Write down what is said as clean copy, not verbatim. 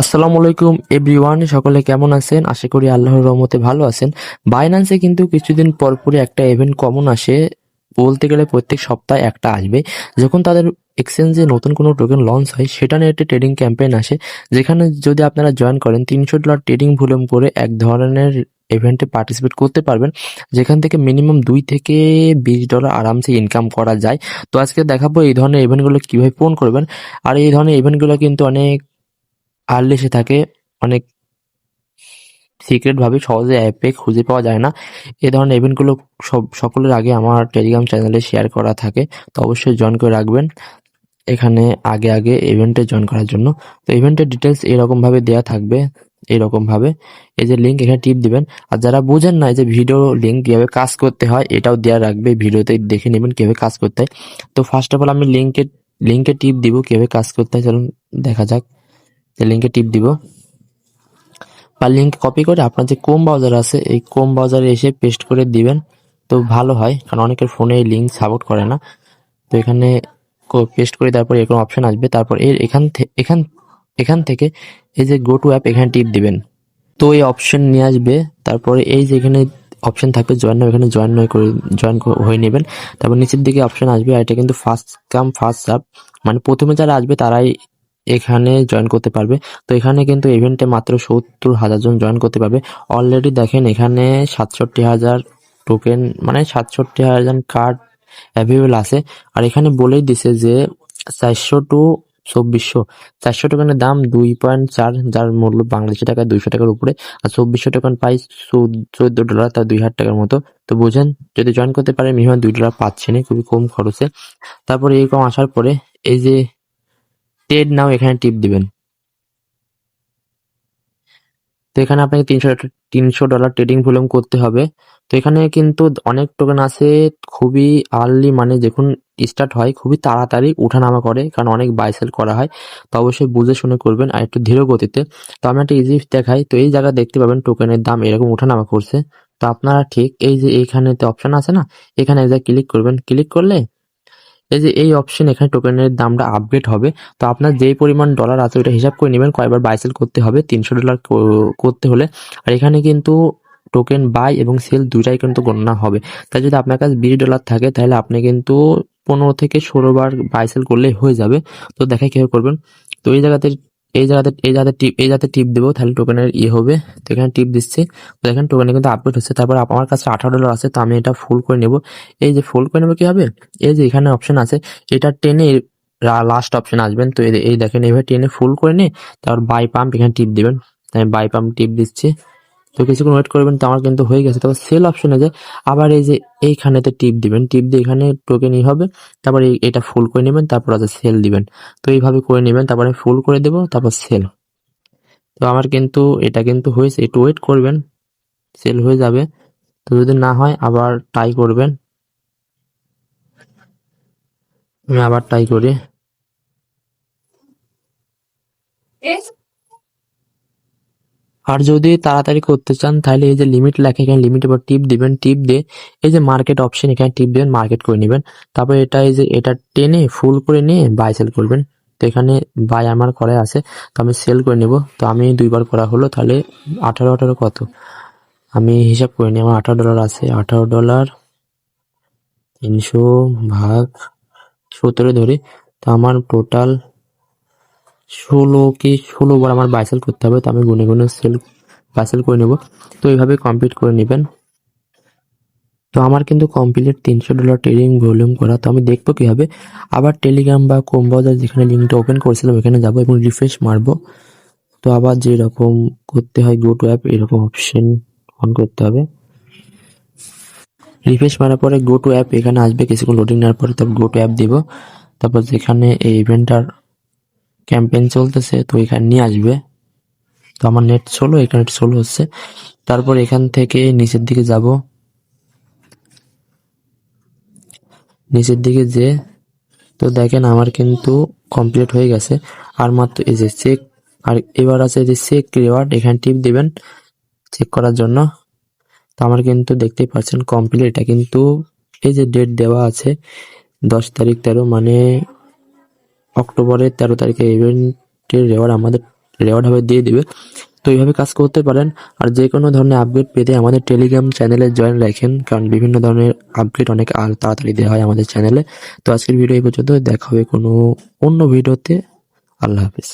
আসসালামু আলাইকুম এভরিওয়ান, সকলে কেমন আছেন? আশা করি আল্লাহর রহমতে ভালো আছেন। বাইন্যান্সে কিন্তু কিছুদিন পরপরই একটা ইভেন্ট কমন আসে, বলতে গেলে প্রত্যেক সপ্তাহে একটা আসবে। যখন তাদের এক্সচেঞ্জে নতুন কোনো টোকেন লঞ্চ হয়, সেটা নিয়ে একটা ট্রেডিং ক্যাম্পেইন আসে, যেখানে যদি আপনারা জয়েন করেন $300 ট্রেডিং ভলিউম করে এক ধরনের ইভেন্টে পার্টিসিপেট করতে পারবেন, যেখান থেকে মিনিমাম $2 থেকে $20 আরামসে ইনকাম করা যায়। তো আজকে দেখাবো এই ধরনের ইভেন্টগুলো কিভাবে পূরণ করবেন। আর এই ধরনের ইভেন্টগুলো কিন্তু অনেক আর্লি এসে থাকে, অনেক সিক্রেট ভাবে সহজে অ্যাপে খুঁজে পাওয়া যায় না। এই ধরনের ইভেন্টগুলো সকলের আগে আমার টেলিগ্রাম চ্যানেলে শেয়ার করা থাকে, তো অবশ্যই জয়েন করে রাখবেন এখানে আগে আগে ইভেন্টে জয়েন করার জন্য। তো ইভেন্টের ডিটেলস এরকম ভাবে দেওয়া থাকবে, এরকম ভাবে এই যে লিঙ্ক, এখানে টিপ দিবেন। আর যারা বুঝেন না এই যে ভিডিও লিঙ্ক কিভাবে কাজ করতে হয়, এটাও দেওয়া রাখবে, ভিডিওতে দেখে নেবেন কিভাবে কাজ করতে হয়। তো ফার্স্ট অফ অল আমি লিঙ্কে টিপ দিব কিভাবে কাজ করতে হয়, চলুন দেখা যাক। লিঙ্কে টিপ দিব বা লিঙ্ক কপি করে আপনার যে ক্রোম ব্রাউজার আছে এই ক্রোম ব্রাউজারে এসে পেস্ট করে দিবেন, তো ভালো হয়, কারণ অনেকের ফোনে এই লিঙ্ক সাপোর্ট করে না। তো এখানে পেস্ট করে তারপর এরকম অপশন আসবে, তারপর এখান থেকে এই যে গো টু অ্যাপ, এখানে টিপ দিবেন, তো এই অপশন নিয়ে আসবে। তারপরে এই যে এখানে অপশন থাকবে জয়েন নাও, এখানে জয়েন হয়ে নেবেন। তারপর নিচের দিকে অপশন আসবে, আর এটা কিন্তু ফার্স্ট কাম ফার্স্ট সার্ভ, মানে প্রথমে যারা আসবে তারাই এখানে জয়েন করতে পারবে। তো এখানে কিন্তু ইভেন্টে মাত্র 70,000 জন জয়েন করতে পারবে। অলরেডি দেখেন এখানে 67,000 টোকেন, মানে 67,000 কার্ড অ্যাভেলেবল আছে। আর এখানে বলেই দিছে যে 400 টু 2400, 400 টোকেনের দাম 2.4, যার মূল্য বাংলাদেশি টাকায় 200 টাকার উপরে। আর 2400 টোকেন পাই $14, তার 2,000 টাকার মতো। তো বুঝেন, যদি জয়েন করতে পারে মিনিমাম $2 পাচ্ছেন, খুবই কম খরচে। তারপরে এরকম আসার পরে এই যে ট্রেড নাও, এখানে টিপ দিবেন। তো এখানে আপনাকে $300 ট্রেডিং ভলিউম করতে হবে। তো এখানে কিন্তু অনেক টোকেন আছে, খুবই আর্লি, মানে যখন স্টার্ট হয় খুবই তাড়াতাড়ি উঠানামা করে, কারণ অনেক বাই সেল করা হয়। তো অবশ্যই বুঝে শুনে করবেন আর একটু ধীর গতিতে। তো আমি একটা ইজি দেখাই। তো এই জায়গায় দেখতে পাবেন টোকেনের দাম এরকম উঠানামা করছে। তো আপনারা ঠিক এই যে এইখানেতে অপশন আছে না, এখানে এক জায়গায় ক্লিক করবেন। ক্লিক করলে এই যে এই অপশন, এখানে টোকেনের দামটা আপডেট হবে। তো আপনার যেই পরিমাণ ডলার আছে ওটা হিসাব করে নেবেন, কয়বার বাই সেল করতে হবে $300 করতে হলে। আর এখানে কিন্তু টোকেন বাই এবং সেল দুইটাই কিন্তু গণনা হবে। তাই যদি আপনার কাছে $20 থাকে, তাহলে আপনি কিন্তু 15 থেকে 16 বার বাই সেল করলেই হয়ে যাবে। তো দেখাই কিভাবে করবেন। তো এই জায়গাতে টিপ দেবো, তাহলে টোকেনের হবে। তো এখানে টিপ দিচ্ছি, তো দেখেন টোকেনে কিন্তু আপডেট হচ্ছে। তারপর আমার কাছে $18 আছে, তো আমি এটা ফুল করে নেব। এই যে ফুল করে নেবো কি হবে, এই যে এখানে অপশন আছে, এটা টেনে লাস্ট অপশন আসবেন। তো এই দেখেন এইভাবে টেনে ফুল করে নিয়ে তারপর বাই পাম্প এখানে টিপ দিবেন। আমি বাই পাম্প টিপ দিচ্ছি। তো কিছুক্ষণ ওয়েট করবেন, তো আমার কিন্তু হয়ে গেছে। তারপর সেল অপশনে যে আবার এই যে এইখানেতে টিপ দিবেন, টিপ দিয়ে এখানে টোকেন হবে। তারপর এটা ফুল করে নেবেন, তারপর আছে সেল দিবেন। তো এইভাবে করে নেবেন, তারপরে ফুল করে দেবো, তারপর সেল। তো আমার কিন্তু এটা কিন্তু হয়েছে, একটু ওয়েট করবেন, সেল হয়ে যাবে। তো যদি না হয় আবার ট্রাই করবেন। আমি আবার ট্রাই করি। আর যদি তাড়াতাড়ি করতে চান, তাহলে এই যে লিমিট লেখা, এখানে লিমিটের উপর টিপ দিবেন। টিপ দিয়ে এই যে মার্কেট অপশন, এখানে টিপ দিবেন, মার্কেট করে নেবেন। তারপর এটা এই যে এটা টেনে ফুল করে নিয়ে বাই সেল করবেন। তো এখানে বাই আমার করা আছে, তো আমি সেল করে নেব। তো আমি 2বার করা হলো, তাহলে 18 কত, আমি হিসাব করে নিই। আমার $18 আছে, $18 300 ভাগ 17 ধরি। তো আমার টোটাল 16 বার আমার বাই সেল করতে হবে। তো আমি গুনে গুনে বাই সেল করে নেব। তো এইভাবে কমপ্লিট করে নেবেন। তো আমার কিন্তু কমপ্লিট $300 ট্রেডিং ভলিউম করা। তো আমি দেখবো কিভাবে, আবার টেলিগ্রাম বা ক্রোম ব্রাউজার যেখানে লিঙ্কটা ওপেন করেছিলাম ওখানে যাবো এবং রিফ্রেশ মারবো। তো আবার যেরকম করতে হয়, গো টু অ্যাপ, এরকম অপশন অন করতে হবে। রিফ্রেশ মারার পরে গো টু অ্যাপ এখানে আসবে, কিছুক্ষণ লোডিং নেওয়ার পরে তারপর গো টু অ্যাপ দিব। তারপর যেখানে এই ইভেন্টটার ক্যাম্পেইন চলতেছে, তো এখানে নিয়ে আসবে। তো আমার নেট স্লো, এখানে স্লো হচ্ছে। তারপর এখান থেকে নিচের দিকে যাব, নিচের দিকে যে, তো দেখেন আমার কিন্তু কমপ্লিট হয়ে গেছে। আর মাত্র এই যে চেক, আর এবার আছে যে চেক রিওয়ার্ড, এখানে টিপ দিবেন চেক করার জন্য। তো আমার কিন্তু দেখতেই পাচ্ছেন কমপ্লিট। এটা কিন্তু এই যে ডেট দেওয়া আছে 10 তারিখ 13, মানে অক্টোবরের 13 তারিখে ইভেন্টের রিওয়ার্ড আমাদের রেওয়ার্ড হবে দিয়ে দিবে। তো এইভাবে কাজ করতে পারেন। আর যে কোনো ধরনের আপডেট পেতে আমাদের টেলিগ্রাম চ্যানেলে জয়েন রাখেন, কারণ বিভিন্ন ধরনের আপডেট অনেক তাড়াতাড়ি দেওয়া হয় আমাদের চ্যানেলে। তো আজকের ভিডিও এই পর্যন্ত, দেখা হবে কোনো অন্য ভিডিওতে। আল্লাহ হাফিজ।